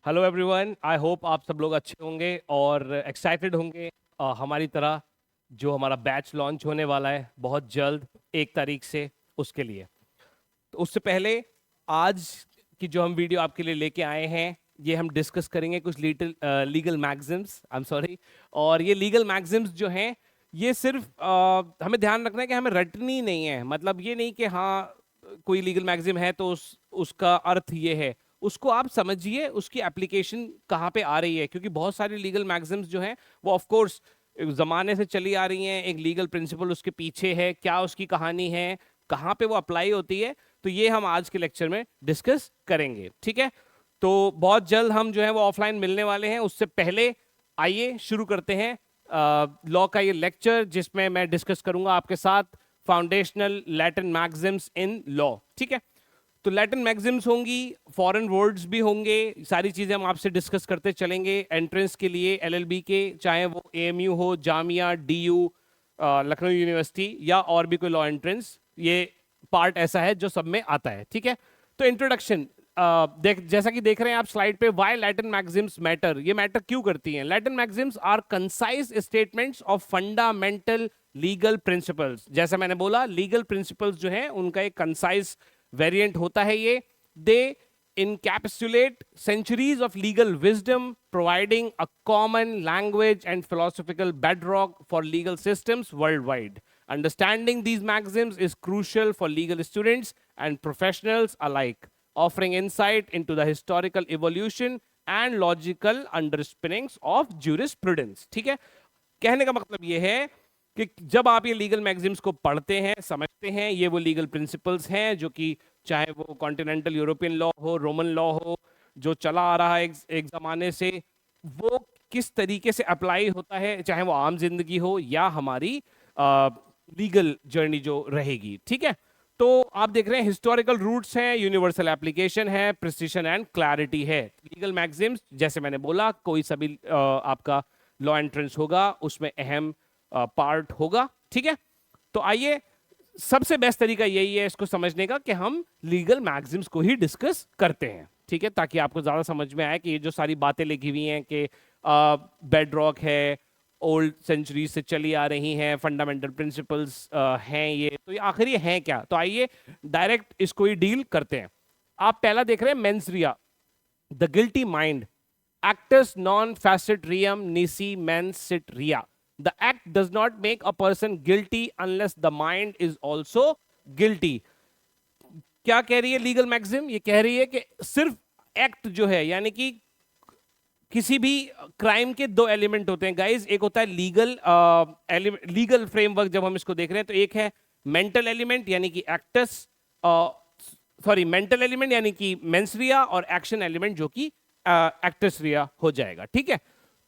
Hello everyone, I hope आप सब लोग अच्छे होंगे और एक्साइटेड होंगे हमारी तरह। जो हमारा बैच लॉन्च होने वाला है बहुत जल्द 1 तारीख से, उसके लिए। तो उससे पहले आज की जो हम वीडियो आपके लिए लेके आए हैं, ये हम डिस्कस करेंगे कुछ legal maxims, I am sorry. और ये लीगल मैगजिम्स जो हैं, ये सिर्फ हमें ध्यान रखना है कि हमें रटनी नहीं है। मतलब ये नहीं कि हाँ कोई लीगल मैगजिम है तो उसका अर्थ ये है। उसको आप समझिए, उसकी एप्लीकेशन कहाँ पे आ रही है, क्योंकि बहुत सारी लीगल मैगजिम्स जो हैं वो ऑफ कोर्स जमाने से चली आ रही हैं। एक लीगल प्रिंसिपल उसके पीछे है, क्या उसकी कहानी है, कहाँ पे वो अप्लाई होती है। तो ये हम आज के लेक्चर में डिस्कस करेंगे, ठीक है। तो बहुत जल्द हम जो है वो ऑफलाइन मिलने वाले हैं। उससे पहले आइए शुरू करते हैं लॉ का ये लेक्चर, जिसमें मैं डिस्कस करूंगा आपके साथ foundational Latin maxims in law, ठीक है। तो लैटिन मैगजिम्स होंगी, फॉरेन वर्ड्स भी होंगे, सारी चीजें हम आपसे डिस्कस करते चलेंगे। एंट्रेंस के लिए एलएलबी के, चाहे वो एएमयू हो, जामिया, डीयू, लखनऊ यूनिवर्सिटी या और भी कोई लॉ एंट्रेंस, ये पार्ट ऐसा है जो सब में आता है, ठीक है। तो इंट्रोडक्शन जैसा कि देख रहे हैं आप स्लाइड पे, व्हाई लैटिन मैगजिम्स मैटर। ये मैटर क्यों करती हैं? Latin maxims are concise statements of fundamental legal principles. जैसा मैंने बोला, लीगल प्रिंसिपल्स जो है उनका एक कंसाइज वेरिएंट होता है ये। दे encapsulate centuries of legal wisdom, providing a common language and philosophical bedrock for legal systems worldwide. Understanding these maxims is crucial for legal students and professionals alike, offering insight into the historical evolution and logical underpinnings of jurisprudence. ठीक है, कहने का मतलब ये है कि जब आप ये लीगल मैगजिम्स को पढ़ते हैं, समझते हैं, ये वो लीगल प्रिंसिपल्स हैं जो कि चाहे वो कॉन्टिनेंटल यूरोपियन लॉ हो, रोमन लॉ हो, जो चला आ रहा है एक जमाने से, वो किस तरीके से अप्लाई होता है, चाहे वो आम जिंदगी हो या हमारी लीगल जर्नी जो रहेगी, ठीक है। तो आप देख रहे हैं हिस्टोरिकल रूट्स हैं, यूनिवर्सल एप्लीकेशन है, प्रिसिशन एंड क्लैरिटी है। लीगल मैगजिम्स, जैसे मैंने बोला, कोई सभी आपका लॉ एंट्रेंस होगा उसमें अहम पार्ट होगा, ठीक है। तो आइए, सबसे बेस्ट तरीका यही है इसको समझने का कि हम लीगल मैगजिम्स को ही डिस्कस करते हैं, ठीक है, ताकि आपको ज्यादा समझ में आए कि ये जो सारी बातें लिखी हुई हैं कि बेड रॉक है, ओल्ड सेंचुरी से चली आ रही हैं, फंडामेंटल प्रिंसिपल्स हैं, ये तो ये आखिर ये हैं क्या। तो आइए डायरेक्ट इसको ही डील करते हैं। आप पहला देख रहे हैं mains Riya, the guilty mind, actus non facit reum nisi mens sit rea. The act does not make a person guilty unless the mind is also guilty. क्या कह रही है लीगल मैक्सिम? ये कह रही है कि सिर्फ एक्ट जो है, यानी कि किसी भी क्राइम के दो एलिमेंट होते हैं गाइस। एक होता है लीगल फ्रेमवर्क, जब हम इसको देख रहे हैं तो एक है मेंटल एलिमेंट यानी कि एक्टस, सॉरी मेंटल एलिमेंट यानी कि मेंस रिया, और एक्शन एलिमेंट जो कि एक्टस रिया हो जाएगा, ठीक है।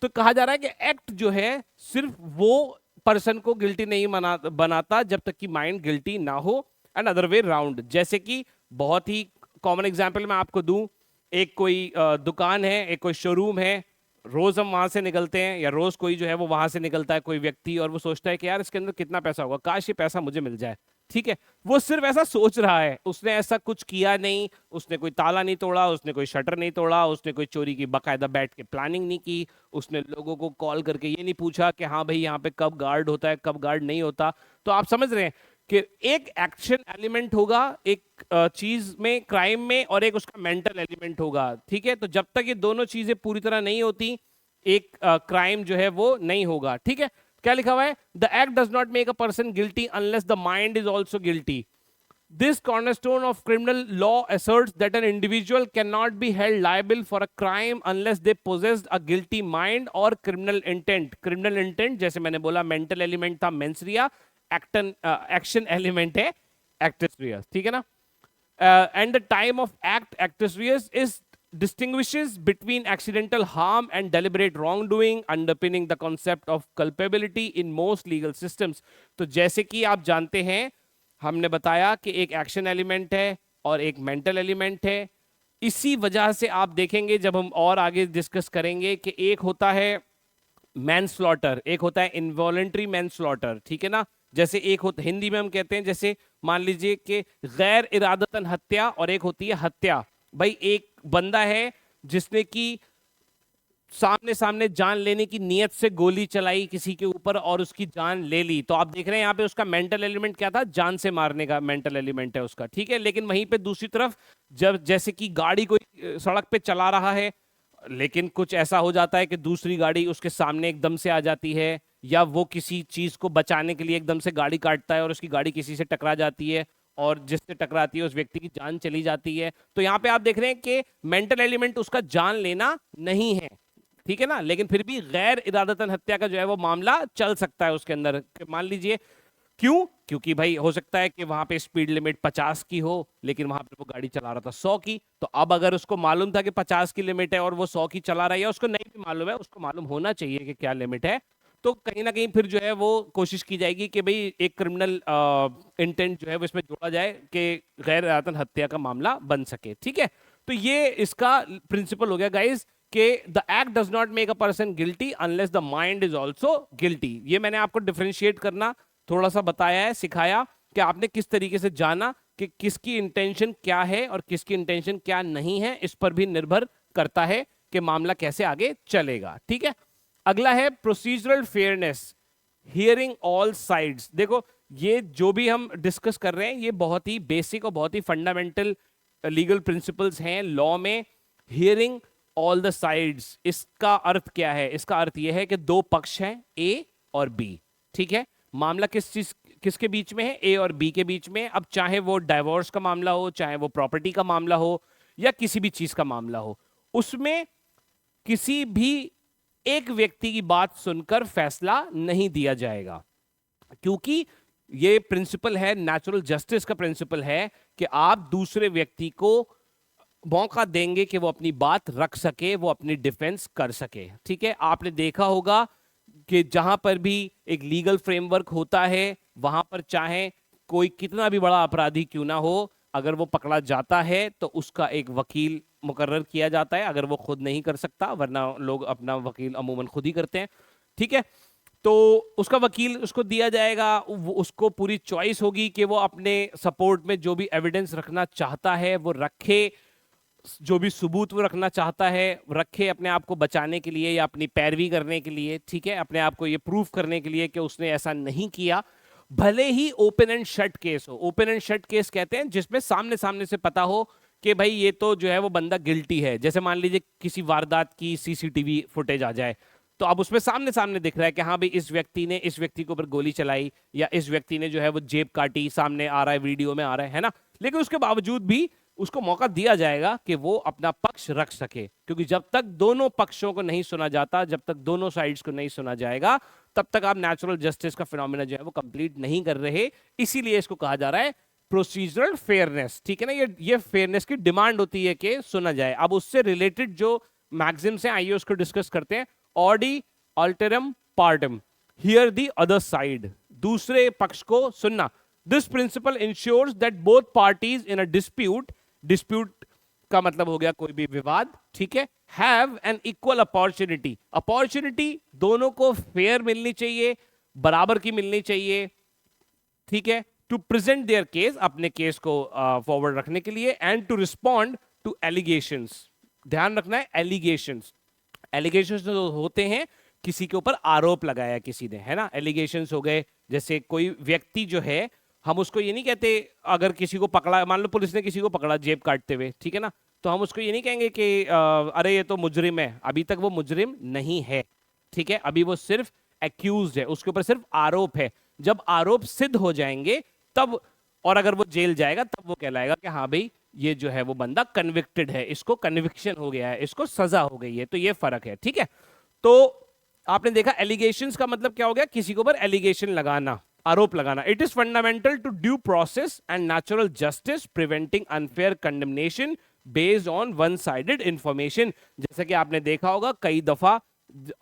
तो कहा जा रहा है कि एक्ट जो है सिर्फ वो पर्सन को गिल्टी नहीं बनाता जब तक कि माइंड गिल्टी ना हो, एंड अदर वे राउंड। जैसे कि बहुत ही कॉमन एग्जांपल मैं आपको दूं, एक कोई दुकान है, एक कोई शोरूम है, रोज हम वहां से निकलते हैं, या रोज कोई जो है वो वहां से निकलता है कोई व्यक्ति, और वो सोचता है कि यार इसके अंदर कितना पैसा होगा, काश ये पैसा मुझे मिल जाए, ठीक है। वो सिर्फ ऐसा सोच रहा है, उसने ऐसा कुछ किया नहीं, उसने कोई ताला नहीं तोड़ा, उसने कोई शटर नहीं तोड़ा, उसने कोई चोरी की बाकायदा बैठ के प्लानिंग नहीं की, उसने लोगों को कॉल करके ये नहीं पूछा कि हाँ भाई यहाँ पे कब गार्ड होता है, कब गार्ड नहीं होता। तो आप समझ रहे हैं कि एक एक्शन एलिमेंट होगा एक चीज में, क्राइम में, और एक उसका मेंटल एलिमेंट होगा, ठीक है। तो जब तक ये दोनों चीजें पूरी तरह नहीं होती, एक क्राइम जो है वो नहीं होगा, ठीक है। क्या लिखा हुआ है? The act does not make a person guilty unless the mind is also guilty. This cornerstone of criminal law asserts that an individual cannot be held liable for a crime unless they possessed a guilty mind or criminal intent. Criminal intent, जैसे मैंने बोला, mental element था mens rea, action element है actus reus, ठीक है ना। And the time of actus reus is distinguishes between accidental harm and deliberate wrongdoing, underpinning the concept of culpability in most legal systems. तो जैसे कि आप जानते हैं, हमने बताया कि एक एक्शन एलिमेंट है और एक मेंटल एलिमेंट है। इसी वजह से आप देखेंगे जब हम और आगे डिस्कस करेंगे कि एक होता है मैनस्लॉटर, एक होता है इनवॉलेंट्री मैनस्लॉटर, ठीक है ना। जैसे एक होता, हिंदी में हम कहते हैं, जैसे मान लीजिए कि गैर इरादतन हत्या, और एक होती है हत्या। भाई एक बंदा है जिसने कि सामने सामने जान लेने की नीयत से गोली चलाई किसी के ऊपर और उसकी जान ले ली, तो आप देख रहे हैं यहाँ पे उसका मेंटल एलिमेंट क्या था, जान से मारने का मेंटल एलिमेंट है उसका, ठीक है। लेकिन वहीं पे दूसरी तरफ जब जैसे कि गाड़ी कोई सड़क पे चला रहा है, लेकिन कुछ ऐसा हो जाता है कि दूसरी गाड़ी उसके सामने एकदम से आ जाती है, या वो किसी चीज को बचाने के लिए एकदम से गाड़ी काटता है और उसकी गाड़ी किसी से टकरा जाती है और जिससे टकराती है उस व्यक्ति की जान चली जाती है। तो यहाँ पे आप देख रहे हैं कि मेंटल एलिमेंट उसका जान लेना नहीं है, ठीक है ना। लेकिन फिर भी गैर इरादतन हत्या का जो है वो मामला चल सकता है उसके अंदर। मान लीजिए क्यों, क्योंकि भाई हो सकता है कि वहां पे स्पीड लिमिट 50 की हो, लेकिन वहां पे वो गाड़ी चला रहा था 100 की। तो अब अगर उसको मालूम था कि 50 की लिमिट है और वो 100 की चला रहा है, या उसको नहीं भी मालूम है, उसको मालूम होना चाहिए कि क्या लिमिट है, तो कहीं ना कहीं फिर जो है वो कोशिश की जाएगी कि भाई एक क्रिमिनल इंटेंट जो है वो इसमें जोड़ा जाए कि गैर इरादतन हत्या का मामला बन सके, ठीक है। तो ये इसका प्रिंसिपल हो गया गाइज कि the act does not make a person guilty unless the mind is also guilty. ये मैंने आपको डिफरेंशिएट करना थोड़ा सा बताया है, सिखाया कि आपने किस तरीके से जाना कि किसकी इंटेंशन क्या है और किसकी इंटेंशन क्या नहीं है, इस पर भी निर्भर करता है कि मामला कैसे आगे चलेगा, ठीक है। अगला है procedural fairness, hearing all sides. देखो ये जो भी हम डिस्कस कर रहे हैं ये बहुत ही बेसिक और बहुत ही फंडामेंटल लीगल प्रिंसिपल्स हैं लॉ में। हियरिंग ऑल द साइड्स, इसका अर्थ क्या है? इसका अर्थ यह है कि दो पक्ष हैं ए और बी, ठीक है। मामला किसके बीच में है? ए और बी के बीच में। अब चाहे वो डाइवोर्स का मामला हो, चाहे वो प्रॉपर्टी का मामला हो, या किसी भी चीज का मामला हो, उसमें किसी भी एक व्यक्ति की बात सुनकर फैसला नहीं दिया जाएगा, क्योंकि ये प्रिंसिपल है, नेचुरल जस्टिस का प्रिंसिपल है कि आप दूसरे व्यक्ति को मौका देंगे कि वो अपनी बात रख सके, वो अपनी डिफेंस कर सके, ठीक है। आपने देखा होगा कि जहां पर भी एक लीगल फ्रेमवर्क होता है, वहां पर चाहे कोई कितना भी बड़ा अपराधी क्यों ना हो, अगर वो पकड़ा जाता है तो उसका एक वकील मुकर्रर किया जाता है, अगर वो खुद नहीं कर सकता, वरना लोग अपना वकील अमूमन खुद ही करते हैं, ठीक है। तो उसका वकील उसको दिया जाएगा, उसको पूरी चॉइस होगी कि वो अपने सपोर्ट में जो भी एविडेंस रखना चाहता है वो रखे, जो भी सबूत वो रखना चाहता है रखे, अपने आप को बचाने के लिए या अपनी पैरवी करने के लिए, ठीक है, अपने आप को ये प्रूफ करने के लिए कि उसने ऐसा नहीं किया। भले ही ओपन एंड शट केस हो, ओपन एंड शट केस कहते हैं जिसमें सामने सामने से पता हो कि भाई ये तो जो है वो बंदा गिल्टी है। जैसे मान लीजिए किसी वारदात की सीसीटीवी फुटेज आ जाए, तो अब उसमें सामने सामने दिख रहा है कि हाँ भाई इस व्यक्ति ने इस व्यक्ति के ऊपर गोली चलाई, या इस व्यक्ति ने जो है वो जेब काटी, सामने आ रहा है, वीडियो में आ रहा है ना। लेकिन उसके बावजूद भी उसको मौका दिया जाएगा कि वो अपना पक्ष रख सके, क्योंकि जब तक दोनों पक्षों को नहीं सुना जाता, जब तक दोनों साइड्स को नहीं सुना जाएगा, तब तक आप नेचुरल जस्टिस का फिनोमेना जो है वो कंप्लीट नहीं कर रहे। इसीलिए इसको कहा जा रहा है प्रोसीजरल फेयरनेस, ठीक है ना। ये फेयरनेस की डिमांड होती है कि सुना जाए। अब उससे रिलेटेड जो मैक्सिम्स हैं, आइए उसको डिस्कस करते हैं। ऑडी अल्टरम पार्टम, हियर द अदर साइड, दूसरे पक्ष को सुनना। This principle ensures that both parties in a dispute, dispute का मतलब हो गया कोई भी विवाद, ठीक है, have an equal opportunity, opportunity दोनों को फेयर मिलनी चाहिए, बराबर की मिलनी चाहिए, ठीक है, टू प्रेजेंट देयर केस, अपने केस को फॉरवर्ड रखने के लिए, and to respond to allegations. ध्यान रखना है, एलिगेशंस, एलिगेशंस जो होते हैं किसी के ऊपर आरोप लगाया किसी ने, है ना, एलिगेशंस हो गए। जैसे कोई व्यक्ति जो है, हम उसको ये नहीं कहते, अगर किसी को पकड़ा, मान लो पुलिस ने किसी को पकड़ा जेब काटते हुए, ठीक है ना, तो हम उसको ये नहीं कहेंगे कि अरे ये तो मुजरिम है। अभी तक वो मुजरिम नहीं है, ठीक है, अभी वो सिर्फ एक्यूज्ड है, उसके ऊपर सिर्फ आरोप है। जब आरोप सिद्ध हो जाएंगे तब, और अगर वो जेल जाएगा तब वो कहलाएगा कि हाँ भाई ये जो है वो बंदा कन्विक्टेड है, इसको कन्विक्शन हो गया है, इसको सजा हो गई है। तो ये फर्क है, ठीक है। तो आपने देखा एलिगेशंस का मतलब क्या हो गया, किसी के ऊपर एलिगेशन लगाना, आरोप लगाना। It is fundamental to due process and natural justice, preventing unfair condemnation based on one sided information. जैसे कि आपने देखा होगा कई दफा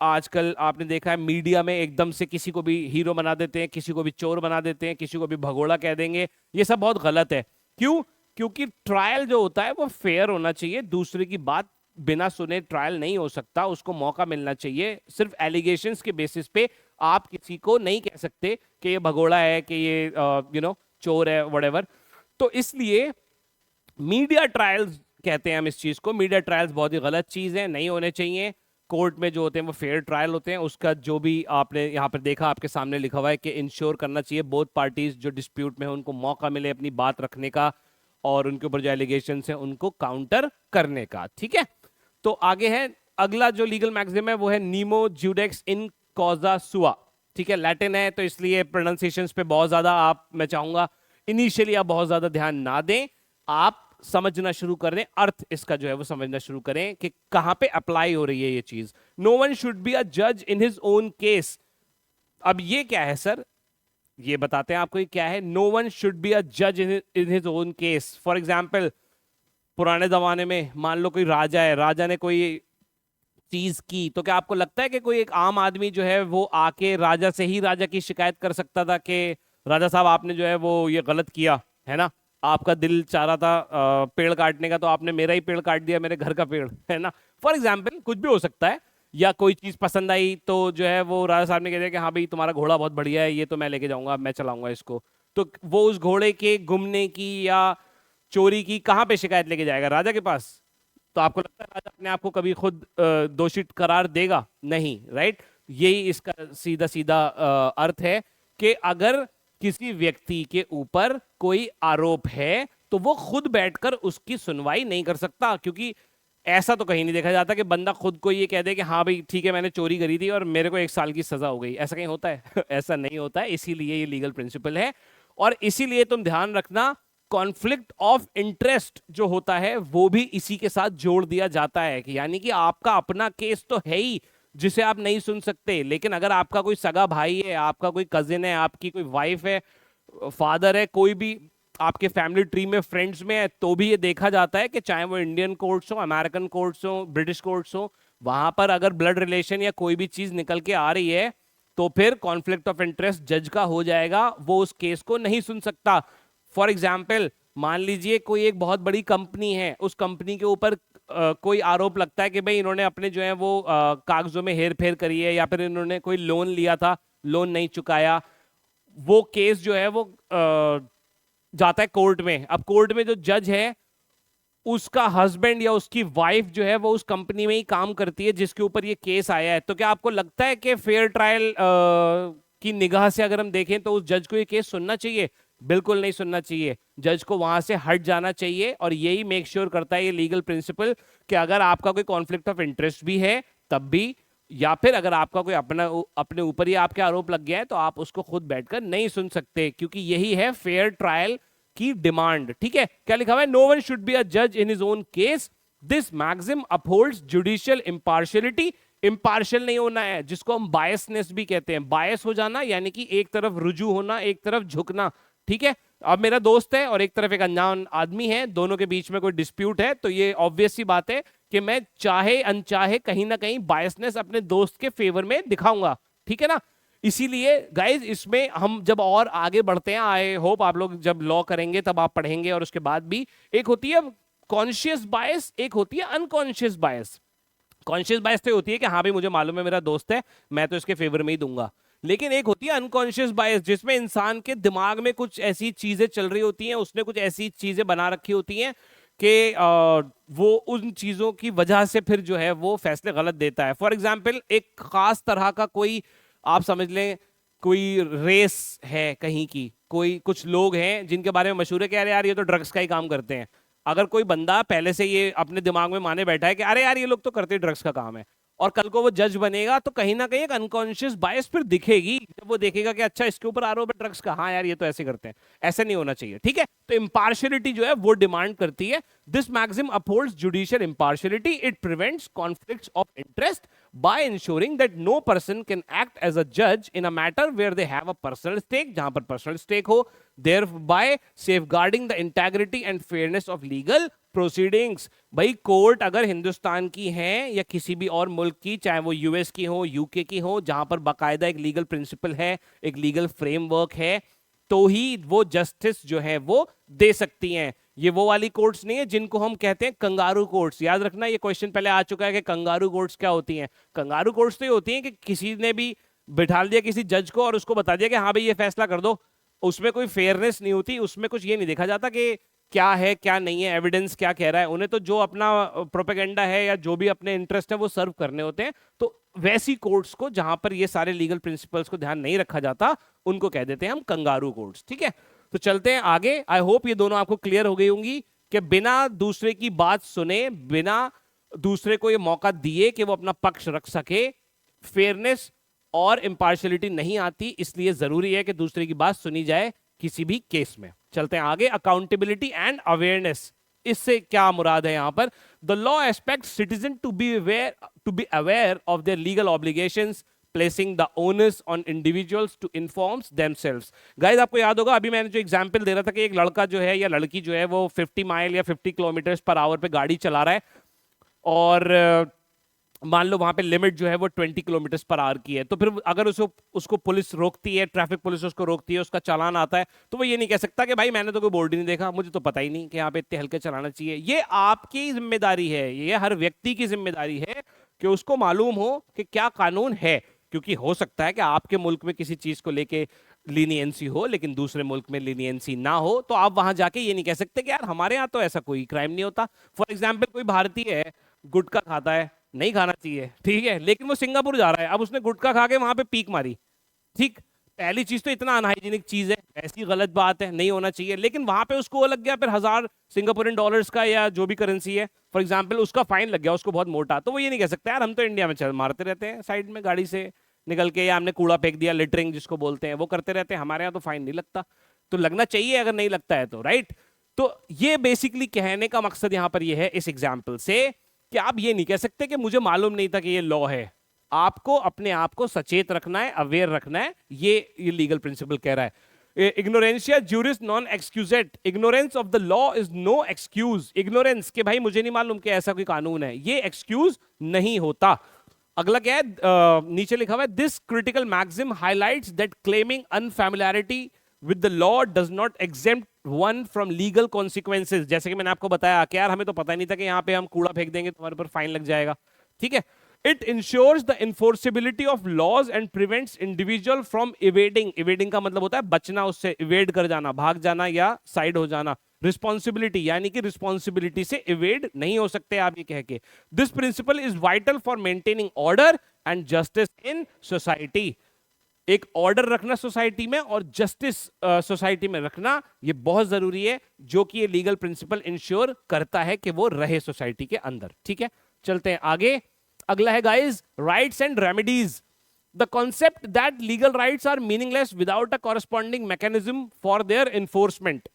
आजकल आपने देखा है मीडिया में एकदम से किसी को भी हीरो बना देते हैं, किसी को भी चोर बना देते हैं, किसी को भी भगोड़ा कह देंगे। ये सब बहुत गलत है। क्यों? क्योंकि ट्रायल जो होता है वो फेयर होना चाहिए, दूसरे की बात बिना सुने ट्रायल नहीं हो सकता, उसको मौका मिलना चाहिए। सिर्फ एलिगेशंस के बेसिस पे आप किसी को नहीं कह सकते कि ये भगोड़ा है, कि ये चोर है, व्हाटएवर। तो इसलिए मीडिया ट्रायल्स कहते हैं हम इस चीज को। मीडिया ट्रायल्स बहुत ही गलत चीज है, नहीं होने चाहिए। कोर्ट में जो होते हैं वो फेयर ट्रायल होते हैं। उसका जो भी आपने यहाँ पर देखा, आपके सामने लिखा हुआ है कि इंश्योर करना चाहिए बोथ पार्टीज जो डिस्प्यूट में है उनको मौका मिले अपनी बात रखने का और उनके ऊपर जो एलिगेशन है उनको काउंटर करने का। ठीक है, तो आगे है अगला जो लीगल मैक्सिम है वो है नीमो ज्यूडेक्स इन कॉजा सुआ। ठीक है, लैटिन है तो इसलिए प्रोनाउंसिएशंस पे बहुत ज्यादा आप, मैं चाहूंगा इनिशियली आप बहुत ज्यादा ध्यान ना दें, आप समझना शुरू कर दें, अर्थ इसका जो है वो समझना शुरू करें कि कहां पे अप्लाई हो रही है ये चीज। No one should be a जज इन हिज ओन केस। अब ये क्या है सर, ये बताते हैं आपको ये क्या है। No one should be a जज in his own case. For example, पुराने जमाने में मान लो कोई राजा है, राजा ने कोई चीज की, तो क्या आपको लगता है कि कोई एक आम आदमी जो है वो आके राजा से ही राजा की शिकायत कर सकता था कि राजा साहब आपने जो है वो ये गलत किया है ना, आपका दिल चाह रहा था पेड़ काटने का तो आपने मेरा ही पेड़ काट दिया, मेरे घर का पेड़, है ना। फॉर एग्जाम्पल कुछ भी हो सकता है। या कोई चीज पसंद आई तो जो है वो राजा साहब ने कह दिया कि हाँ भाई तुम्हारा घोड़ा बहुत बढ़िया है, ये तो मैं लेके जाऊंगा, मैं चलाऊंगा इसको। तो वो उस घोड़े के गुमने की या चोरी की कहाँ पे शिकायत लेके जाएगा, राजा के पास। तो आपको लगता है राजा अपने आप को कभी खुद दोषी करार देगा? नहीं, राइट। यही इसका सीधा सीधा अर्थ है कि अगर किसी व्यक्ति के ऊपर कोई आरोप है तो वो खुद बैठकर उसकी सुनवाई नहीं कर सकता, क्योंकि ऐसा तो कहीं नहीं देखा जाता कि बंदा खुद को ये कह दे कि हाँ भाई ठीक है मैंने चोरी करी थी और मेरे को 1 साल की सजा हो गई। ऐसा कहीं होता है? ऐसा नहीं होता है, इसीलिए ये लीगल प्रिंसिपल है। और इसीलिए तुम ध्यान रखना, कॉन्फ्लिक्ट ऑफ इंटरेस्ट जो होता है वो भी इसी के साथ जोड़ दिया जाता है कि यानी कि आपका अपना केस तो है ही जिसे आप नहीं सुन सकते, लेकिन अगर आपका कोई सगा भाई है, आपका कोई कजिन है, आपकी कोई वाइफ है, फादर है, कोई भी आपके फैमिली ट्री में फ्रेंड्स में है, तो भी ये देखा जाता है कि चाहे वो इंडियन कोर्ट्स हो, अमेरिकन कोर्ट्स हो, ब्रिटिश कोर्ट्स हो, वहां पर अगर ब्लड रिलेशन या कोई भी चीज निकल के आ रही है तो फिर कॉन्फ्लिक्ट ऑफ इंटरेस्ट जज का हो जाएगा, वो उस केस को नहीं सुन सकता। फॉर एग्जाम्पल, मान लीजिए कोई एक बहुत बड़ी कंपनी है, उस कंपनी के ऊपर कोई आरोप लगता है कि भाई इन्होंने अपने जो है वो कागजों में हेर फेर करी है या फिर इन्होंने कोई लोन लिया था, लोन नहीं चुकाया। वो केस जो है वो जाता है कोर्ट में। अब कोर्ट में जो जज है उसका हस्बैंड या उसकी वाइफ जो है वो उस कंपनी में ही काम करती है जिसके ऊपर ये केस आया है। तो क्या आपको लगता है कि फेयर ट्रायल की निगाह से अगर हम देखें तो उस जज को ये केस सुनना चाहिए? बिल्कुल नहीं सुनना चाहिए, जज को वहां से हट जाना चाहिए। और यही मेक श्योर करता है ये लीगल प्रिंसिपल कि अगर आपका कोई कॉन्फ्लिक्ट ऑफ इंटरेस्ट भी है तब भी, या फिर अगर आपका कोई अपने ऊपर ही आपके आरोप लग गया है तो आप उसको खुद बैठकर नहीं सुन सकते, क्योंकि यही है फेयर ट्रायल की डिमांड। ठीक है, क्या लिखा हुआ है? No one should be a जज in his own case, this maxim upholds judicial impartiality. Impartial नहीं होना है, जिसको हम बायसनेस भी कहते हैं। बायस हो जाना यानी कि एक तरफ रुजू होना, एक तरफ झुकना। ठीक है, अब मेरा दोस्त है और एक तरफ एक अनजान आदमी है, दोनों के बीच में कोई डिस्प्यूट है, तो ये ऑब्वियस सी बात है कि मैं चाहे अनचाहे कहीं ना कहीं बायसनेस अपने दोस्त के फेवर में दिखाऊंगा। ठीक है ना। इसीलिए गाइज इसमें हम जब और आगे बढ़ते हैं, आई होप आप लोग जब लॉ करेंगे तब आप पढ़ेंगे, और उसके बाद भी एक होती है कॉन्शियस बायस, एक होती है अनकॉन्शियस बायस। कॉन्शियस बायस तो होती है कि हाँ भाई मुझे मालूम है मेरा दोस्त है, मैं तो इसके फेवर में ही दूंगा। लेकिन एक होती है अनकॉन्शियस बायस, जिसमें इंसान के दिमाग में कुछ ऐसी चीजें चल रही होती हैं, उसने कुछ ऐसी चीजें बना रखी होती हैं कि वो उन चीजों की वजह से फिर जो है वो फैसले गलत देता है। फॉर एग्जाम्पल, एक खास तरह का कोई, आप समझ लें कोई रेस है कहीं की, कोई कुछ लोग हैं जिनके बारे में मशहूर है कि अरे यार ये तो ड्रग्स का ही काम करते हैं। अगर कोई बंदा पहले से ये अपने दिमाग में माने बैठा है कि अरे यार ये लोग तो करते ड्रग्स का काम है, और कल को वो जज बनेगा, तो कहीं ना कहीं एक अनकॉन्शियस बायस फिर दिखेगी जब वो देखेगा कि अच्छा इसके ऊपर आरोप है ड्रग्स का, हाँ यार ये तो ऐसे करते हैं। ऐसे नहीं होना चाहिए। ठीक है, तो इंपार्शियलिटी जो है वो डिमांड करती है, this maxim upholds judicial impartiality, it prevents conflicts of interest by ensuring that no person can act as a judge in a matter where they have a personal stake, जहां पर personal stake हो, thereby safeguarding the integrity and fairness of legal proceedings। भाई court अगर हिंदुस्तान की है या किसी भी और मुल्क की, चाहे वो यूएस की हो, यूके की हो, जहां पर बाकायदा एक लीगल प्रिंसिपल है, एक लीगल फ्रेमवर्क है, तो ही वो जस्टिस जो है वो दे सकती हैं। ये वो वाली कोर्ट्स नहीं है जिनको हम कहते हैं कंगारू कोर्ट्स। याद रखना, ये क्वेश्चन पहले आ चुका है कि कंगारू कोर्ट्स क्या होती हैं। कंगारू कोर्ट्स तो ये होती हैं कि किसी ने भी बिठा दिया किसी जज को और उसको बता दिया कि हाँ भाई ये फैसला कर दो। उसमें कोई फेयरनेस नहीं होती, उसमें कुछ ये नहीं देखा जाता कि क्या है क्या नहीं है, एविडेंस क्या कह रहा है। उन्हें तो जो अपना प्रोपेगेंडा है या जो भी अपने इंटरेस्ट है वो सर्व करने होते हैं। तो वैसी कोर्ट्स को जहां पर ये सारे लीगल प्रिंसिपल्स को ध्यान नहीं रखा जाता, उनको कह देते हैं हम कंगारू कोर्ट्स। ठीक है, तो चलते हैं आगे। आई होप ये दोनों आपको क्लियर हो गई होंगी कि बिना दूसरे की बात सुने, बिना दूसरे को ये मौका दिए कि वो अपना पक्ष रख सके, फेयरनेस और इंपार्शियलिटी नहीं आती। इसलिए जरूरी है कि दूसरे की बात सुनी जाए किसी भी केस में। चलते हैं आगे। अकाउंटेबिलिटी एंड अवेयरनेस, इससे क्या मुराद है यहां पर? The law expect citizen to be aware of their legal obligations, placing the onus on individuals to inform themselves. Guys, आपको याद होगा अभी मैंने जो एग्जांपल दे रहा था कि एक लड़का जो है या लड़की जो है वो 50 माइल या 50 किलोमीटर पर आवर पे गाड़ी चला रहा है, और मान लो वहां पे लिमिट जो है वो 20 किलोमीटर पर आवर की है। तो फिर अगर उसको पुलिस रोकती है, ट्रैफिक पुलिस उसको रोकती है, उसका चालान आता है, तो वो ये नहीं कह सकता कि भाई मैंने तो कोई बोर्ड ही नहीं देखा, मुझे तो पता ही नहीं कि यहाँ पे इतने हल्के चलाना चाहिए। ये आपकी जिम्मेदारी है, ये हर व्यक्ति की जिम्मेदारी है कि उसको मालूम हो कि क्या कानून है। क्योंकि हो सकता है कि आपके मुल्क में किसी चीज को लेके लीनियंसी हो, लेकिन दूसरे मुल्क में लीनियंसी ना हो, तो आप वहां जाके ये नहीं कह सकते कि यार हमारे यहाँ तो ऐसा कोई क्राइम नहीं होता। फॉर एग्जाम्पल, कोई भारतीय है, गुटखा खाता है, नहीं खाना चाहिए, ठीक है, लेकिन वो सिंगापुर जा रहा है, अब उसने गुटखा खा के वहां पे पीक मारी, ठीक, पहली चीज तो इतना अनहाइजीनिक चीज है, ऐसी गलत बात है, नहीं होना चाहिए। लेकिन वहां पे उसको वो लग गया फिर 1000 सिंगापुरियन डॉलर्स का या जो भी करेंसी है फॉर एग्जांपल, उसका फाइन लग गया उसको बहुत मोटा। तो वो ये नहीं कह सकता यार हम तो इंडिया में चल मारते रहते हैं साइड में गाड़ी से निकल के, या हमने कूड़ा फेंक दिया, लिटरिंग जिसको बोलते हैं, वो करते रहते हैं, हमारे यहाँ तो फाइन नहीं लगता। तो लगना चाहिए अगर नहीं लगता है तो, राइट। तो ये बेसिकली कहने का मकसद यहां पर ये है इस एग्जाम्पल से कि आप ये नहीं कह सकते कि मुझे मालूम नहीं था कि ये लॉ है। आपको अपने आप को सचेत रखना है, अवेयर रखना है, ये लीगल प्रिंसिपल कह रहा है। Ignorantia juris non excusat, ignorance of the law is no excuse. Ignorance के भाई मुझे नहीं मालूम कि ऐसा कोई कानून है, ये एक्सक्यूज नहीं होता। अगला क्या है, नीचे लिखा हुआ है, this critical maxim highlights that claiming unfamiliarity with the law does not exempt one from legal consequences. जैसे कि मैंने आपको बताया कि यार हमें तो पता नहीं था कि यहाँ पे हम कूड़ा फेंक देंगे तो हमारे पर फाइन लग जाएगा, ठीक है। It ensures the enforceability of laws and prevents individual from evading, evading का मतलब होता है बचना, उससे इवेड कर जाना, भाग जाना या साइड हो जाना। रिस्पॉन्सिबिलिटी यानी कि रिस्पॉन्सिबिलिटी से इवेड नहीं हो सकते आप ये कह के। This principle is vital for maintaining order and justice in society. एक ऑर्डर रखना सोसाइटी में और जस्टिस सोसाइटी में रखना ये बहुत जरूरी है, जो कि ये लीगल प्रिंसिपल इंश्योर करता है कि वो रहे सोसाइटी के अंदर, ठीक है। चलते हैं आगे। अगला है guys, rights and remedies. The concept that legal rights are meaningless without a corresponding mechanism for their enforcement,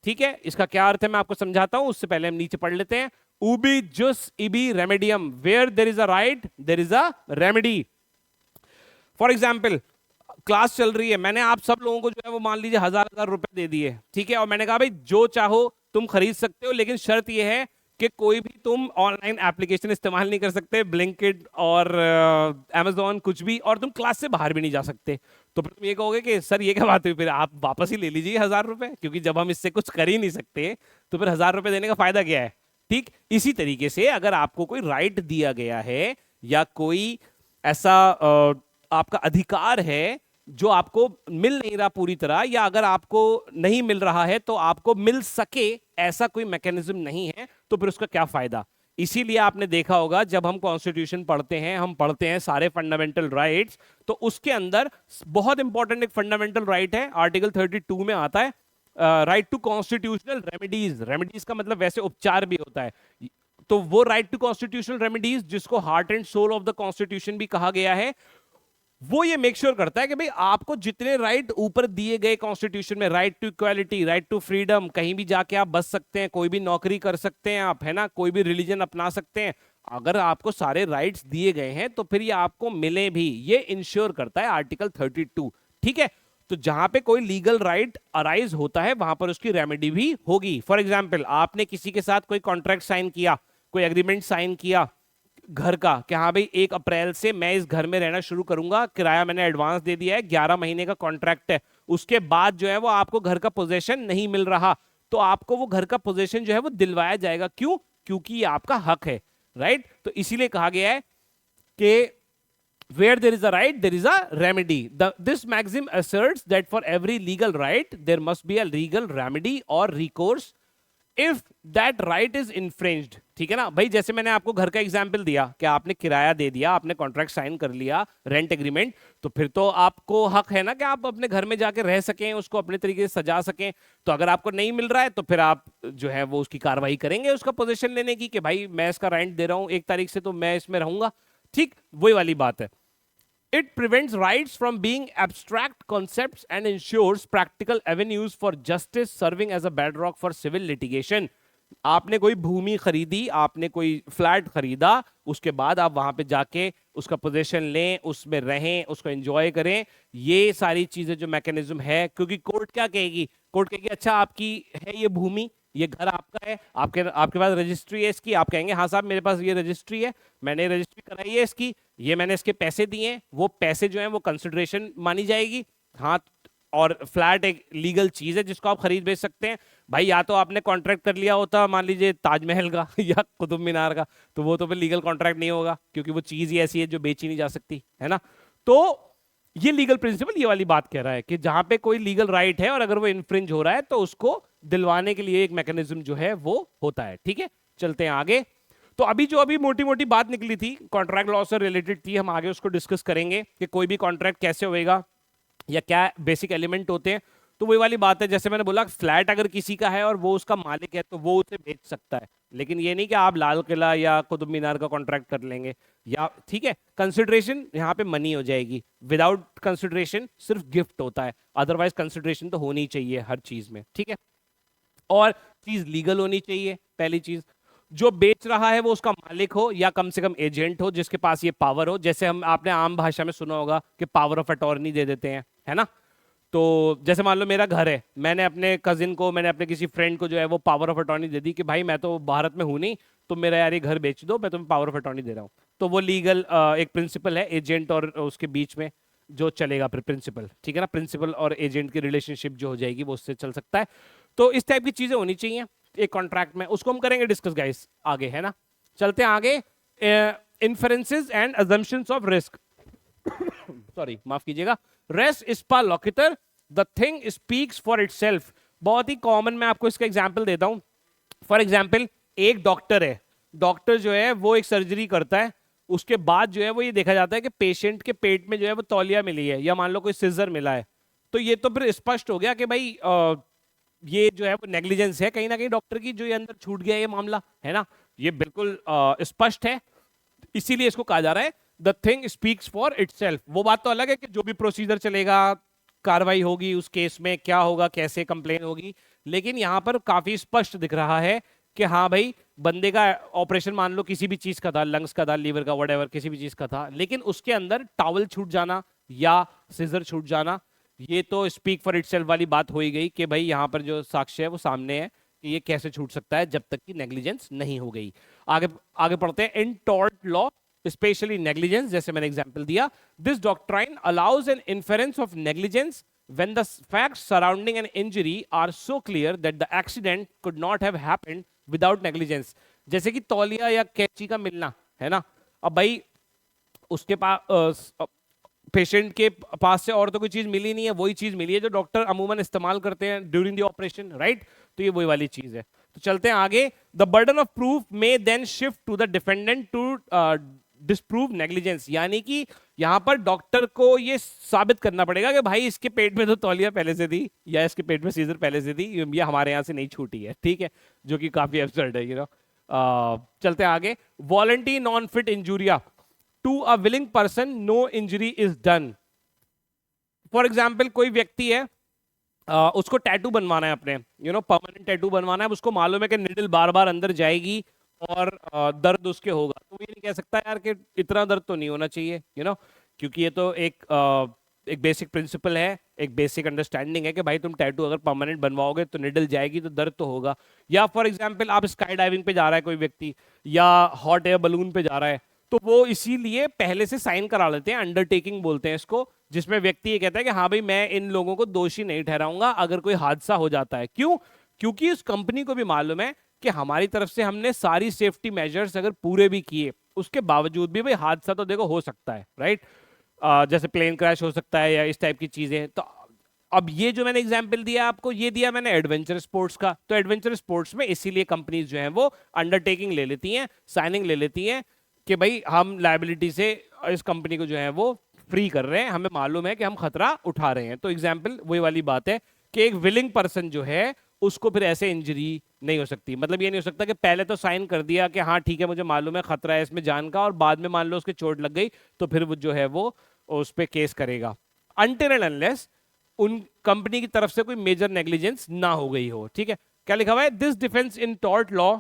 ठीक है। इसका क्या अर्थ है मैं आपको समझाता हूं, उससे पहले हम नीचे पढ़ लेते हैं। उबी जुस इबी रेमेडियम, where there is a right there is a remedy. For example, class चल रही है, मैंने आप सब लोगों को जो है वो मान लीजिए 1000 रुपए दे दिए, ठीक है, और मैंने कहा भाई जो चाहो तुम खरीद सकते हो, लेकिन शर्त यह है कि कोई भी तुम ऑनलाइन एप्लीकेशन इस्तेमाल नहीं कर सकते, ब्लिंकिट और अमेजोन कुछ भी, और तुम क्लास से बाहर भी नहीं जा सकते। तो फिर तुम ये कहोगे कि सर ये क्या बात हुई, फिर आप वापस ही ले लीजिए 1000 रुपए, क्योंकि जब हम इससे कुछ कर ही नहीं सकते तो फिर 1000 रुपए देने का फायदा क्या है, ठीक। इसी तरीके से अगर आपको कोई राइट दिया गया है या कोई ऐसा आपका अधिकार है जो आपको मिल नहीं रहा पूरी तरह, या अगर आपको नहीं मिल रहा है तो आपको मिल सके, ऐसा कोई मैकेनिज्म नहीं है, तो फिर उसका क्या फायदा। इसीलिए आपने देखा होगा जब हम कॉन्स्टिट्यूशन पढ़ते हैं, हम पढ़ते हैं सारे फंडामेंटल राइट्स, तो उसके अंदर बहुत इंपॉर्टेंट एक फंडामेंटल राइट है, आर्टिकल 32 में आता है, right to constitutional remedies. Remedies का मतलब वैसे उपचार भी होता है, तो वो राइट टू कॉन्स्टिट्यूशनल रेमेडीज, जिसको heart and soul of the constitution भी कहा गया है, वो ये मेक श्योर करता है कि भाई आपको जितने राइट ऊपर दिए गए कॉन्स्टिट्यूशन में, right to equality, right to freedom, कहीं भी जाके आप बस सकते हैं, कोई भी नौकरी कर सकते हैं आप, है ना, कोई भी रिलीजन अपना सकते हैं, अगर आपको सारे राइट्स दिए गए हैं तो फिर ये आपको मिले भी, ये इंश्योर करता है आर्टिकल 32, ठीक है। तो जहां पे कोई लीगल राइट अराइज होता है वहां पर उसकी रेमेडी भी होगी। फॉर एग्जाम्पल, आपने किसी के साथ कोई कॉन्ट्रैक्ट साइन किया, कोई एग्रीमेंट साइन किया घर का, कि हाँ भाई 1 अप्रैल से मैं इस घर में रहना शुरू करूंगा, किराया मैंने एडवांस दे दिया है, 11 महीने का कॉन्ट्रैक्ट है, उसके बाद जो है वो आपको घर का पोजेशन नहीं मिल रहा, तो आपको वो घर का पोजेशन जो है वो दिलवाया जाएगा। क्यों? क्योंकि ये आपका हक है, राइट। तो इसीलिए कहा गया है कि where there is a right there is a remedy. This maxim asserts that for every legal right there must be a legal remedy or recourse if that right is infringed, ठीक है ना भाई, जैसे मैंने आपको घर का एग्जांपल दिया कि आपने किराया दे दिया, आपने कॉन्ट्रैक्ट साइन कर लिया, रेंट एग्रीमेंट, तो फिर तो आपको हक है ना कि आप अपने घर में जाके रह सकें, उसको अपने तरीके से सजा सकें। तो अगर आपको नहीं मिल रहा है तो फिर आप जो है वो उसकी कार्रवाई करेंगे उसका पोजीशन लेने की, कि भाई मैं इसका रेंट दे रहा हूं 1 तारीख से, तो मैं इसमें रहूंगा। ठीक वही वाली बात है। It prevents rights from being abstract concepts and ensures practical avenues for justice, serving as a bedrock for civil litigation. आपने कोई भूमि खरीदी, आपने कोई फ्लैट खरीदा, उसके बाद आप वहां पे जाके उसका पोजीशन लें, उसमें रहें, उसको एंजॉय करें। ये सारी चीजें जो मैकेनिज्म है, क्योंकि कोर्ट क्या कहेगी, कोर्ट कहेगी अच्छा आपकी है ये भूमि, ये घर आपका है, आपके आपके पास रजिस्ट्री है इसकी, आप कहेंगे हाँ साहब मेरे पास ये रजिस्ट्री है, मैंने रजिस्ट्री कराई है इसकी, ये मैंने इसके पैसे दिए हैं, वो पैसे जो है वो कंसिडरेशन मानी जाएगी। हाँ, और फ्लैट एक लीगल चीज है जिसको आप खरीद बेच सकते हैं भाई। या तो आपने कॉन्ट्रैक्ट कर लिया होता मान लीजिए ताजमहल का या कुतुब मीनार का, तो वो तो फिर लीगल कॉन्ट्रैक्ट नहीं होगा, क्योंकि वो चीज ही ऐसी है जो बेची नहीं जा सकती, है ना। तो ये लीगल प्रिंसिपल ये वाली बात कह रहा है कि जहां पे कोई लीगल राइट है और अगर वो इन्फ्रिंज हो रहा है तो उसको दिलवाने के लिए एक मैकेनिज्म जो है वो होता है। ठीक है, चलते हैं आगे। तो अभी मोटी मोटी बात निकली थी कॉन्ट्रैक्ट लॉ से रिलेटेड थी, हम आगे उसको डिस्कस करेंगे कि कोई भी कॉन्ट्रैक्ट कैसे होएगा या क्या बेसिक एलिमेंट होते हैं। तो वही वाली बात है, जैसे मैंने बोला फ्लैट अगर किसी का है और वो उसका मालिक है तो वो उसे बेच सकता है, लेकिन ये नहीं कि आप लाल किला या कुतुब मीनार का कॉन्ट्रैक्ट कर लेंगे या, ठीक है। कंसिडरेशन यहाँ पे मनी हो जाएगी, विदाउट कंसिडरेशन सिर्फ गिफ्ट होता है, अदरवाइज कंसिडरेशन तो होनी चाहिए हर चीज में, ठीक है। और चीज लीगल होनी चाहिए, पहली चीज। जो बेच रहा है वो उसका मालिक हो या कम से कम एजेंट हो जिसके पास ये पावर हो, जैसे हम आपने आम भाषा में सुना होगा कि पावर ऑफ अटॉर्नी दे देते हैं, है ना। तो जैसे मान लो मेरा घर है, मैंने अपने कजिन को, मैंने अपने किसी फ्रेंड को जो है वो पावर ऑफ अटॉर्नी दे दी कि भाई मैं तो भारत में हूं नहीं, तो मेरा यार ये घर बेच दो, मैं तुम्हें पावर ऑफ अटॉर्नी दे रहा हूँ। तो वो लीगल एक प्रिंसिपल है एजेंट और उसके बीच में जो चलेगा प्रिंसिपल, ठीक है ना। प्रिंसिपल और एजेंट की रिलेशनशिप जो हो जाएगी वो उससे चल सकता है। तो इस टाइप की चीजें होनी चाहिए एक कॉन्ट्रैक्ट में, उसको हम करेंगे डिस्कस गाइस आगे, है ना। चलते हैं आगे। Inferences and assumptions of risk sorry माफ कीजिएगा। रेस इस्पा loquitur, the thing speaks for itself. बहुत ही कॉमन, मैं आपको इसका एग्जांपल देता हूं। फॉर एग्जांपल एक डॉक्टर है, डॉक्टर जो है वो एक सर्जरी करता है, उसके बाद जो है वो ये देखा जाता है कि पेशेंट के पेट में जो है वो तौलिया मिली है या मान लो कोई सिजर मिला है, तो ये तो फिर स्पष्ट हो गया कि भाई ये जो है वो नेग्लिजेंस है कहीं ना कहीं डॉक्टर की, जो ये अंदर छूट गया ये मामला, है ना। ये बिल्कुल स्पष्ट है, इसीलिए इसको कहा जा रहा है the thing speaks for itself. वो बात तो अलग है कि जो भी प्रोसीजर चलेगा, कार्रवाई होगी उस केस में, क्या होगा, कैसे कंप्लेन होगी, लेकिन यहां पर काफी स्पष्ट दिख रहा है कि हाँ भाई बंदे का ऑपरेशन मान लो किसी भी चीज का था, लंग्स का था, लीवर का, व्हाटएवर किसी भी चीज का था, लेकिन उसके अंदर टॉवल छूट जाना या सिजर छूट जाना, ये तो स्पीक फॉर इटसेल्फ वाली बात हो ही गई कि भाई यहाँ पर जो साक्ष्य है वो सामने है कि ये कैसे छूट सकता है जब तक कि नेग्लिजेंस नहीं हो गई। आगे आगे पढ़ते हैं। इन टॉर्ट लॉ स्पेशली नेग्लिजेंस, जैसे मैंने एग्जांपल दिया, this doctrine allows N inference of negligence when the facts surrounding an injury are so clear that the accident could not have happened without negligence। जैसे कि तौलिया या कैंची का मिलना, है ना। अब भाई उसके पास पेशेंट के पास से और तो कोई चीज मिली नहीं है, वही चीज मिली है जो डॉक्टर अमूमन इस्तेमाल करते हैं ड्यूरिंग द ऑपरेशन, राइट। तो ये वही वाली चीज है। तो चलते हैं आगे। The burden of proof may then shift to the defendant to disprove negligence, यानी कि यहां पर डॉक्टर को ये साबित करना पड़ेगा कि भाई इसके पेट में तो तौलिया पहले से थी या इसके पेट में सीजर पहले से थी, ये हमारे यहां से नहीं छूटी है, ठीक है, जो कि काफी एब्सर्ड है, यू नो। चलते हैं आगे। Volenti non fit injuria, to a willing person no injury is done. For example कोई व्यक्ति है, उसको टैटू बनवाना है अपने, यू नो परमानेंट टैटू बनवाना है, उसको मालूम है कि निडल बार बार अंदर जाएगी और दर्द उसके होगा, तो ये नहीं कह सकता यार कि इतना दर्द तो नहीं होना चाहिए, यू नो, क्योंकि ये तो एक बेसिक प्रिंसिपल है, एक बेसिक अंडरस्टैंडिंग है कि भाई तुम टैटू अगर परमानेंट बनवाओगे तो निडल जाएगी तो दर्द तो होगा। या फॉर एग्जाम्पल आप स्काई डाइविंग पे जा रहा है कोई व्यक्ति या हॉट एयर बलून पे जा रहा है, तो वो इसीलिए पहले से साइन करा लेते हैं, अंडरटेकिंग बोलते हैं इसको, जिसमें व्यक्ति ये कहता है कि हाँ भाई मैं इन लोगों को दोषी नहीं ठहराऊंगा अगर कोई हादसा हो जाता है। क्यों? क्योंकि उस कंपनी को भी मालूम है कि हमारी तरफ से हमने सारी सेफ्टी मेजर्स अगर पूरे भी किए, उसके बावजूद भी भाई हादसा तो देखो हो सकता है, राइट। जैसे प्लेन क्रैश हो सकता है या इस टाइप की चीजें, तो अब ये जो मैंने एग्जांपल दिया आपको, ये दिया मैंने एडवेंचर स्पोर्ट्स का। तो एडवेंचर स्पोर्ट्स में इसीलिए कंपनीज जो हैं वो अंडरटेकिंग ले लेती हैं, साइनिंग ले लेती हैं कि भाई हम लायबिलिटी से इस कंपनी को जो है वो फ्री कर रहे हैं, हमें मालूम है कि हम खतरा उठा रहे हैं। तो एग्जाम्पल वही वाली बात है कि एक विलिंग पर्सन जो है उसको फिर ऐसे इंजरी नहीं हो सकती। मतलब ये नहीं हो सकता कि पहले तो साइन कर दिया कि हाँ ठीक है मुझे मालूम है खतरा है इसमें जान का, और बाद में मान लो उसके चोट लग गई तो फिर वो जो है वो उस पर केस करेगा, अनटिल एंड अनलेस उन कंपनी की तरफ से कोई मेजर नेग्लिजेंस ना हो गई हो। ठीक है, क्या लिखा हुआ है, this defence in tort law.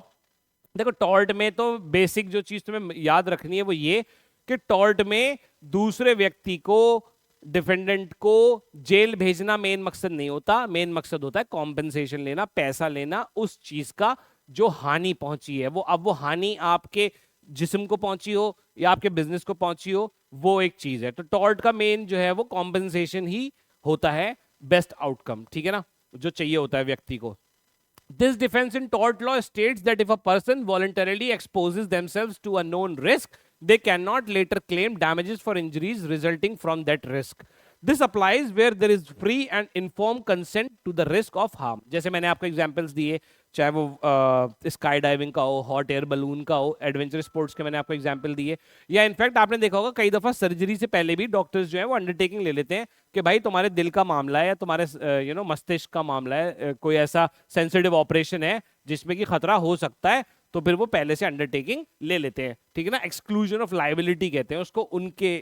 देखो टॉर्ट में तो बेसिक जो चीज तुम्हें याद रखनी है वो ये कि टॉर्ट में दूसरे व्यक्ति को, डिफेंडेंट को जेल भेजना मेन मकसद नहीं होता। मेन मकसद होता है कॉम्पेंसेशन लेना, पैसा लेना उस चीज का जो हानि पहुंची है। वो अब वो हानि आपके जिस्म को पहुंची हो या आपके बिजनेस को पहुंची हो, वो एक चीज है। तो टॉर्ट का मेन जो है वो कॉम्पेंसेशन ही होता है, बेस्ट आउटकम। ठीक है ना, जो चाहिए होता है व्यक्ति को। This defense in tort law states that if a person voluntarily exposes themselves to a known risk, they cannot later claim damages for injuries resulting from that risk. This applies where there is free and informed consent to the risk of harm. जैसे मैंने आपको examples दिए, चाहे वो sky diving का हो, hot air balloon का हो, एडवेंचर स्पोर्ट्स के मैंने आपको एग्जांपल दिए, या इनफैक्ट आपने देखा होगा कई दफा सर्जरी से पहले भी डॉक्टर्स जो है वो अंडरटेकिंग ले लेते हैं कि भाई तुम्हारे दिल का मामला है या तुम्हारे मस्तिष्क का मामला है, कोई ऐसा सेंसिटिव ऑपरेशन है जिसमें कि खतरा हो सकता है, तो फिर वो पहले से अंडरटेकिंग ले लेते हैं। ठीक है ना, एक्सक्लूजन ऑफ लायबिलिटी कहते हैं उसको उनके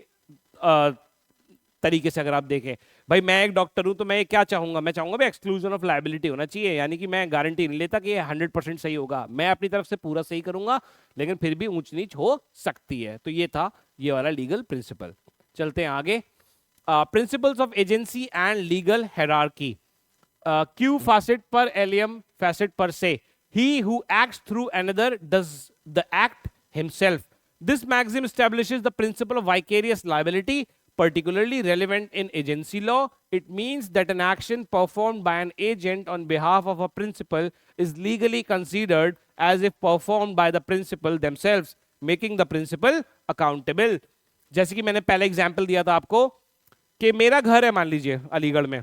तरीके से। अगर आप देखें भाई मैं एक डॉक्टर हूं तो मैं क्या चाहूंगा, मैं चाहूंगा भाई एक्सक्लूजन ऑफ लायबिलिटी होना चाहिए, यानी कि मैं गारंटी नहीं लेता कि ये 100% सही होगा, मैं अपनी तरफ से पूरा सही करूंगा लेकिन फिर भी ऊंच नीच हो सकती है। तो ये था ये वाला लीगल प्रिंसिपल। चलते हैं आगे, principles of agency and legal hierarchy. Q facet per alium facet per se, he who acts through another does the act himself. This maxim establishes the principle of vicarious liability, particularly relevant in agency law. It means that an action performed by an agent on behalf of a principal is legally considered as if performed by the principal themselves, making the principal accountable. जैसे कि मैंने पहले example दिया था आपको कि मेरा घर है मान लीजिए अलीगढ़ में,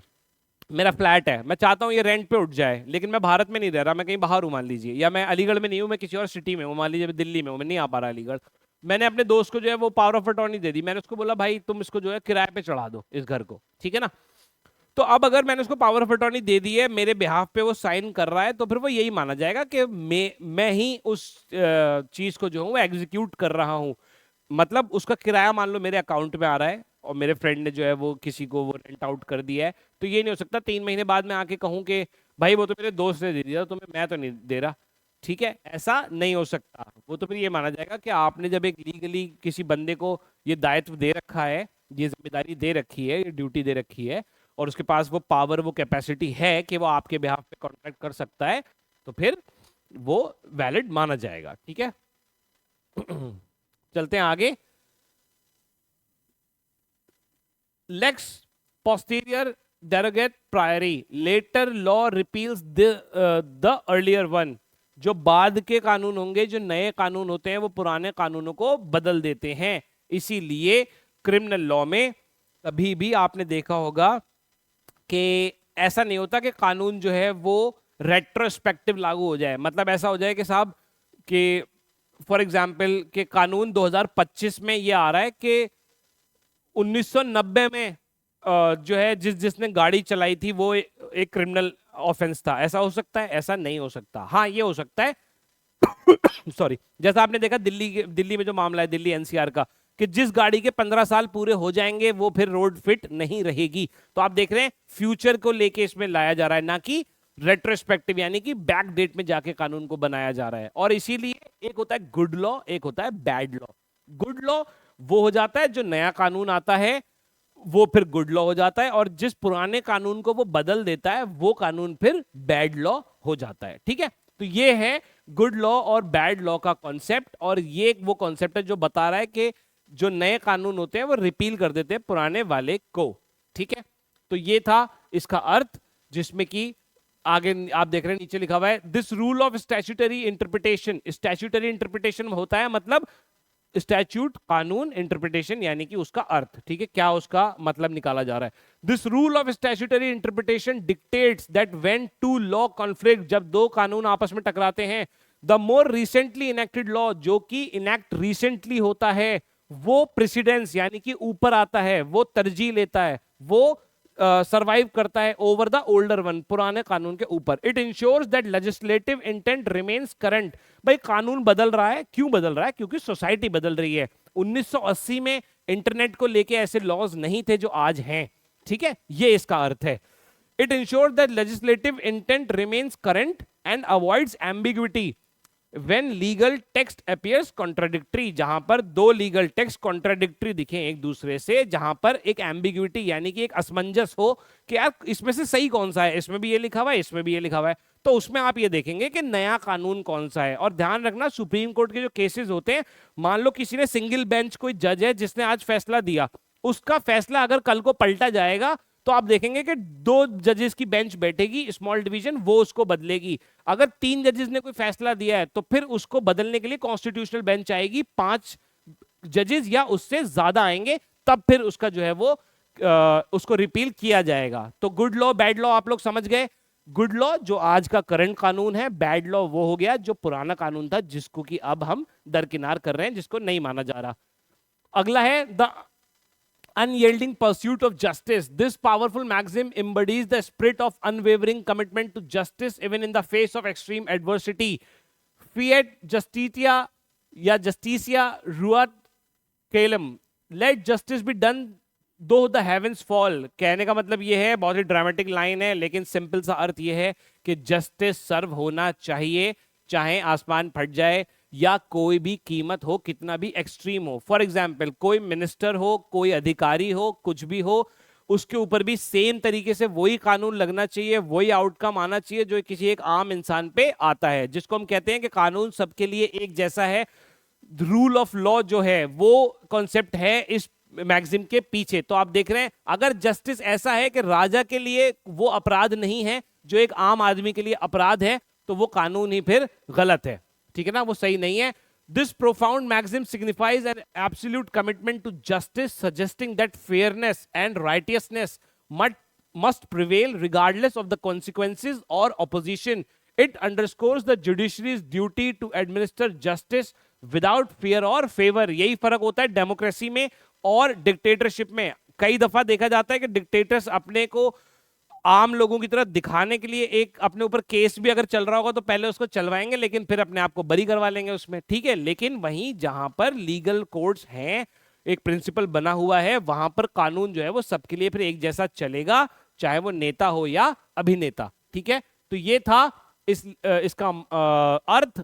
मेरा फ्लैट है, मैं चाहता हूँ ये रेंट पे उठ जाए, लेकिन मैं भारत में नहीं रह रहा, मैं कहीं बाहर हूँ मान लीजिए, या मैं अलीगढ़ में नहीं हूँ, मैं किसी और सिटी में हूँ, मान लीजिए दिल्ली में हूँ, मैं नहीं आ पा रहा अलीगढ़। मैंने अपने दोस्त को जो है वो पावर ऑफ अटॉर्नी दे दी, मैंने उसको बोला भाई तुम इसको जो है किराए पे चढ़ा दो इस घर को, ठीक है ना। तो अब अगर मैंने उसको पावर ऑफ अटॉर्नी दे दी है, मेरे बिहाफ पे वो साइन कर रहा है, तो फिर वो यही माना जाएगा कि मैं ही उस चीज को जो हूँ वो एग्जीक्यूट कर रहा हूँ। मतलब उसका किराया मान लो मेरे अकाउंट में आ रहा है और मेरे फ्रेंड ने जो है वो किसी को वो रेंट आउट कर दिया है, तो ये नहीं हो सकता 3 महीने बाद में आके कहूँ कि भाई वो तो मेरे दोस्त ने दे दिया तुम्हें, मैं तो नहीं दे रहा। ठीक है, ऐसा नहीं हो सकता। वो तो फिर ये माना जाएगा कि आपने जब एक लीगली किसी बंदे को ये दायित्व दे रखा है, ये जिम्मेदारी दे रखी है, ये ड्यूटी दे रखी है, और उसके पास वो पावर वो कैपेसिटी है कि वो आपके बिहाफ पे कॉन्ट्रैक्ट कर सकता है, तो फिर वो वैलिड माना जाएगा। ठीक है चलते हैं आगे। Lex posterior derogate priori, later law repeals the earlier one. जो बाद के कानून होंगे, जो नए कानून होते हैं, वो पुराने कानूनों को बदल देते हैं। इसीलिए क्रिमिनल लॉ में कभी भी आपने देखा होगा कि ऐसा नहीं होता कि कानून जो है वो रेट्रोस्पेक्टिव लागू हो जाए। मतलब ऐसा हो जाए कि साहब कि फॉर एग्जाम्पल के कानून 2025 में ये आ रहा है कि 1990 में जो है जिसने गाड़ी चलाई थी वो एक क्रिमिनल ऑफेंस था। ऐसा हो सकता है? ऐसा नहीं हो सकता। हाँ ये हो सकता है सॉरी, जैसा आपने देखा दिल्ली में जो मामला है दिल्ली एनसीआर का, कि जिस गाड़ी के 15 साल पूरे हो जाएंगे वो फिर रोड फिट नहीं रहेगी। तो आप देख रहे हैं फ्यूचर को लेके इसमें लाया जा रहा है, ना कि रेट्रोस्पेक्टिव यानी कि बैक डेट में जाके कानून को बनाया जा रहा है। और इसीलिए एक होता है गुड लॉ, एक होता है बैड लॉ। गुड लॉ वो हो जाता है जो नया कानून आता है वो फिर गुड लॉ हो जाता है, और जिस पुराने कानून को वो बदल देता है वो कानून फिर बैड लॉ हो जाता है। ठीक है, तो ये है गुड लॉ और बैड लॉ का कॉन्सेप्ट, और ये वो कॉन्सेप्ट है जो बता रहा है कि जो नए कानून होते हैं वो रिपील कर देते हैं पुराने वाले को। ठीक है, तो ये था इसका अर्थ, जिसमें कि आगे आप देख रहे हैं नीचे लिखा हुआ है this rule of statutory interpretation. Statutory interpretation होता है मतलब स्टैच्यूट, कानून, इंटरप्रिटेशन यानी कि उसका अर्थ, ठीक है, क्या उसका मतलब निकाला जा रहा है। This rule of statutory interpretation dictates that when two law conflict, जब दो कानून आपस में टकराते हैं, the more recently enacted law, जो कि इनेक्ट रिसेंटली होता है, वो प्रेसिडेंस यानी कि ऊपर आता है, वो तरजीह लेता है, वो सर्वाइव करता है ओवर द ओल्डर वन, पुराने कानून के ऊपर। It ensures that legislative intent remains current. भाई कानून बदल रहा है, क्यों बदल रहा है? क्योंकि सोसाइटी बदल रही है। 1980 में इंटरनेट को लेके ऐसे लॉज नहीं थे जो आज हैं, ठीक है, ये इसका अर्थ है। It ensures that legislative intent remains current and avoids ambiguity when legal text appears contradictory, जहां पर दो लीगल टेक्स्ट कॉन्ट्राडिक्टरी दिखे एक दूसरे से, जहां पर एक एम्बिग्विटी यानी कि एक असमंजस हो कि यार इसमें से सही कौन सा है, इसमें भी ये लिखा हुआ है, इसमें भी ये लिखा हुआ है, तो उसमें आप ये देखेंगे कि नया कानून कौन सा है। और ध्यान रखना, सुप्रीम कोर्ट के जो केसेस होते हैं, मान लो किसी ने सिंगल बेंच, कोई जज है जिसने आज फैसला दिया, उसका फैसला अगर कल को पलटा जाएगा तो आप देखेंगे कि दो जजेस की बेंच बैठेगी, स्मॉल डिवीजन, वो उसको बदलेगी। अगर 3 जजेस ने कोई फैसला दिया है तो फिर उसको बदलने के लिए कॉन्स्टिट्यूशनल बेंच आएगी, 5 जजेस या उससे ज्यादा आएंगे, तब फिर उसका जो है वो उसको रिपील किया जाएगा। तो गुड लॉ बैड लॉ आप लोग समझ गए। गुड लॉ जो आज का करंट कानून है, बैड लॉ वो हो गया जो पुराना कानून था, जिसको कि अब हम दरकिनार कर रहे हैं, जिसको नहीं माना जा रहा। अगला है the unyielding pursuit of justice. This powerful maxim embodies the spirit of unwavering commitment to justice even in the face of extreme adversity. Fiat justitia या justitia ruat caelum. Let justice be done though the heavens fall. कहने का मतलब ये है, बहुत ही dramatic line है, लेकिन simple सा अर्थ ये है कि जस्टिस सर्व होना चाहिए, चाहे आसमान फट जाए या कोई भी कीमत हो, कितना भी एक्सट्रीम हो। फॉर एग्जाम्पल, कोई मिनिस्टर हो, कोई अधिकारी हो, कुछ भी हो, उसके ऊपर भी सेम तरीके से वही कानून लगना चाहिए, वही आउटकम आना चाहिए जो किसी एक आम इंसान पे आता है, जिसको हम कहते हैं कि कानून सबके लिए एक जैसा है। रूल ऑफ लॉ जो है वो कॉन्सेप्ट है इस मैगजिम के पीछे। तो आप देख रहे हैं, अगर जस्टिस ऐसा है कि राजा के लिए वो अपराध नहीं है जो एक आम आदमी के लिए अपराध है, तो वो कानून ही फिर गलत है, ठीक है ना, वो सही नहीं है। This profound maxim signifies an absolute commitment to justice, suggesting that fairness and righteousness must prevail regardless of the consequences or opposition. It underscores the judiciary's duty to administer justice without fear or favor. यही फर्क होता है democracy में और dictatorship में। कई दफा देखा जाता है कि डिक्टेटर्स अपने को आम लोगों की तरह दिखाने के लिए एक अपने ऊपर केस भी अगर चल रहा होगा तो पहले उसको चलवाएंगे, लेकिन फिर अपने आप को बरी करवा लेंगे उसमें, ठीक है। लेकिन वहीं जहां पर लीगल कोर्ट्स हैं, एक प्रिंसिपल बना हुआ है, वहां पर कानून जो है वो सबके लिए फिर एक जैसा चलेगा, चाहे वो नेता हो या अभिनेता, ठीक है। तो ये था इसका अर्थ।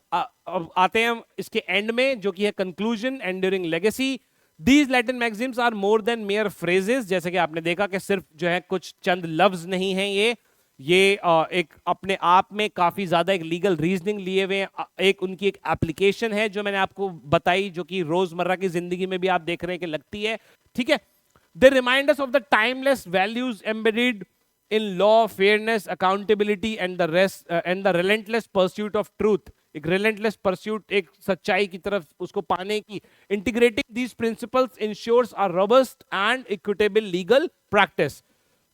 आते हैं इसके एंड में, जो कि है conclusion, enduring legacy. These Latin maxims are more than mere phrases. जैसे कि आपने देखा कि सिर्फ जो है कुछ चंद लफ्ज नहीं है, ये एक अपने आप में काफी ज्यादा एक लीगल रीजनिंग लिए हुए, एक उनकी एक एप्लीकेशन है जो मैंने आपको बताई, जो कि रोजमर्रा की जिंदगी में भी आप देख रहे हैं कि लगती है, ठीक है। They remind us of the timeless values embedded in law, fairness, accountability and the relentless pursuit of truth. एक relentless pursuit, एक सच्चाई की तरफ उसको पाने की। Integrating these principles ensures a robust and equitable legal practice.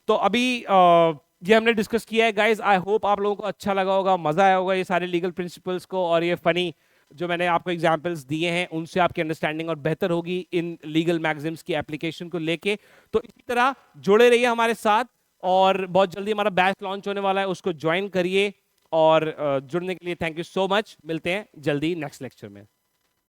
तो अभी ये हमने डिस्कस किया है गाइस। आई होप आप लोगों को अच्छा लगा होगा, मजा आया होगा ये सारे लीगल प्रिंसिपल्स को, और ये फनी जो मैंने आपको एग्जांपल्स दिए हैं उनसे आपकी अंडरस्टैंडिंग और बेहतर होगी इन लीगल मैगजिम्स की एप्लीकेशन को लेके। तो इसी तरह जुड़े रहिए हमारे साथ, और बहुत जल्दी हमारा बैच लॉन्च होने वाला है, उसको ज्वाइन करिए। और जुड़ने के लिए थैंक यू सो मच। मिलते हैं जल्दी नेक्स्ट लेक्चर में।